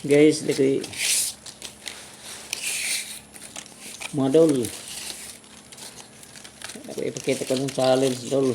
Guys, dito mga dol. Ako ipakita ko ng challenge dol.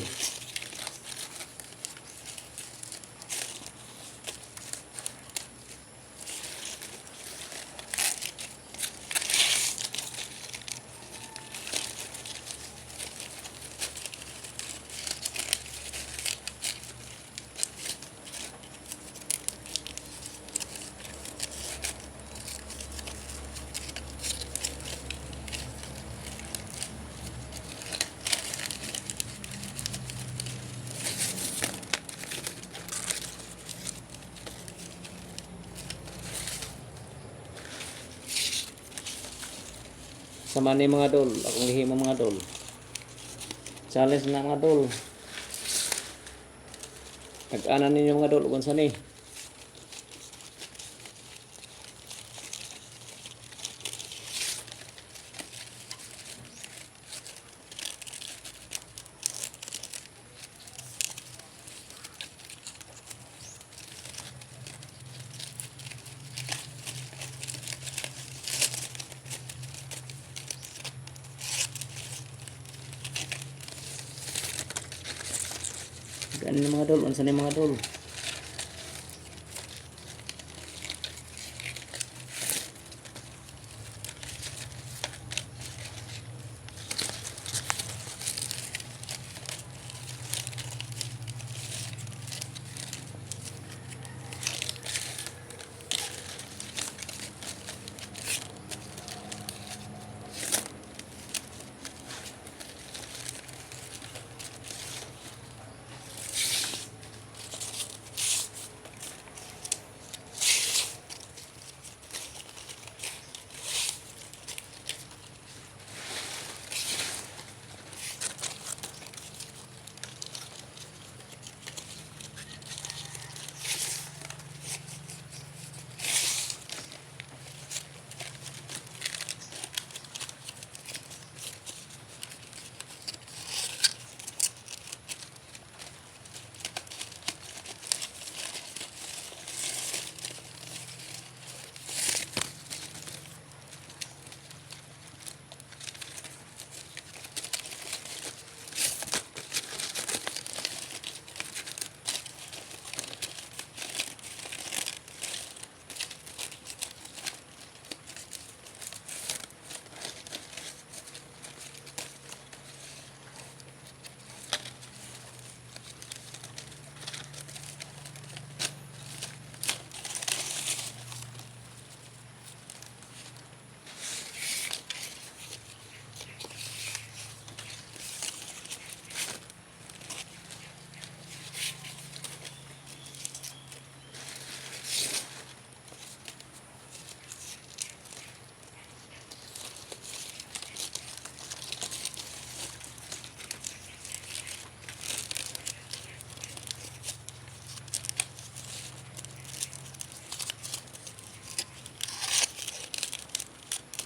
Sama ni mga dol, akong gihimo mga dol. Challenge na mga dol. Nag-anan ninyo mga dol, unsa ni? Nag-anan ni mga dol, unsa ni mga dol?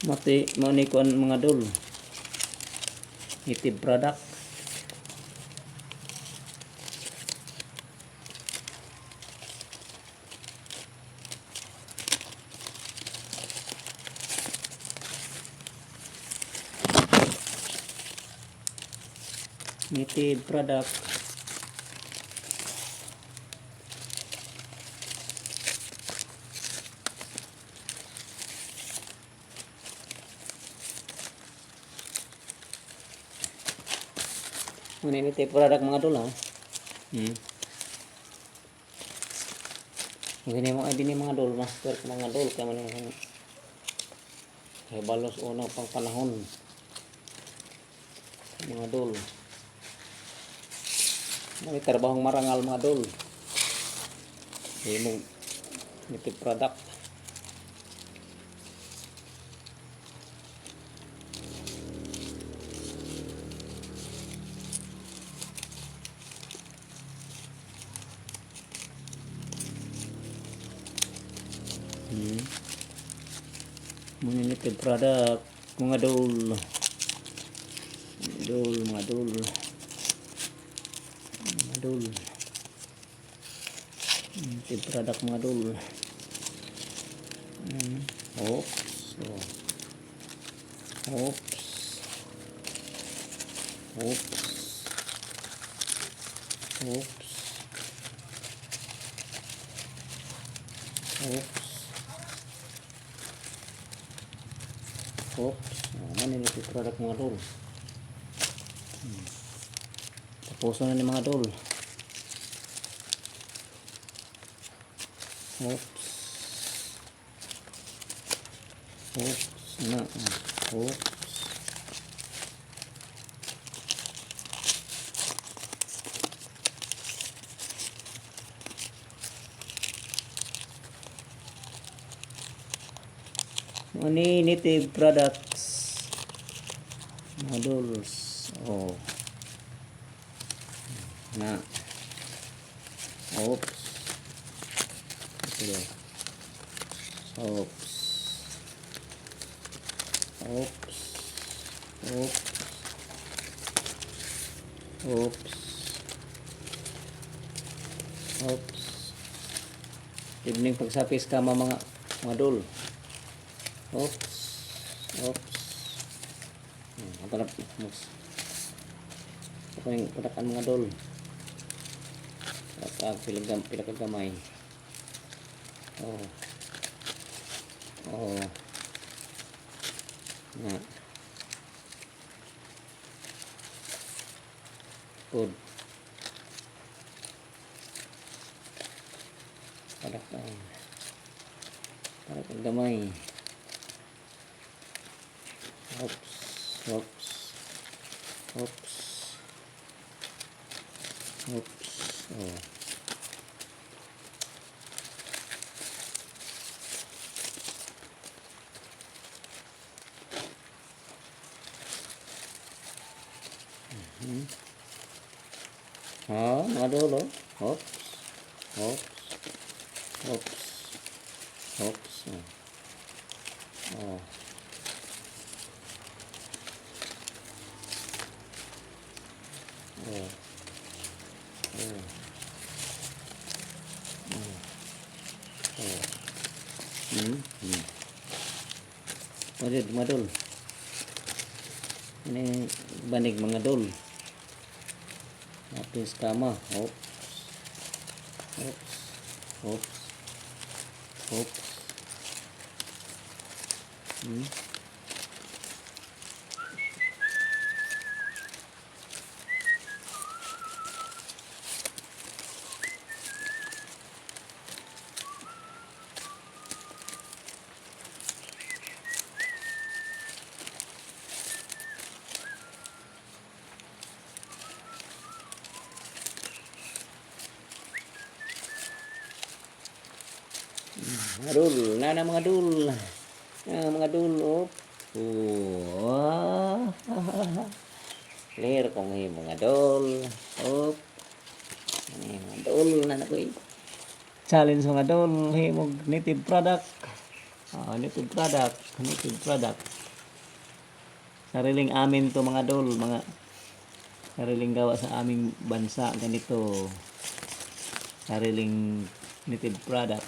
Mati mo ni kuan mga dol. Native product. Native product. Ini native product mga dol ha. Gini mo ay mga dol, master mga dol kamo ni kay balos una pang panahon. Mga dol. May trabahong marangal mga dol. Imong native product. Mga native product mga dol. Mga dol. Native product mga dol. Oops. Oh. Oops. Oops. Oops. Oops. Oops. Mana ini produk mga dol. Tapuso na ni mga dol. Oops. Oops. Na. Oops. Ini native products. Modules. Oh. Nah. Oops. Ito. Oops. Oops. Oops. Oops. Oops. Evening pagsapis ka mga dol. Oops. Oops. Apa na mas. Ako yung patakan mga dol. At pilag gamay. Oh. Oh. Na. Good. Patakan gamay. Oops. Oops. Oops. Oops. Oh. Mga dolo. Oops. Oops. Oops. Oops. Oh. Oh. Oh. Oh. Mga dol. Ini banig mga dol. Apis kama. Oops. Oops. Oops. Oops. Mga dol, mga dol. Mga dol, oh. Oh. Clear kong mga dol. Oh. Mga dol na ko challenge mga dol, himog native product. Native product. Sariling amin to mga dol, mga sariling gawa sa aming bansa ganito. Sariling native product.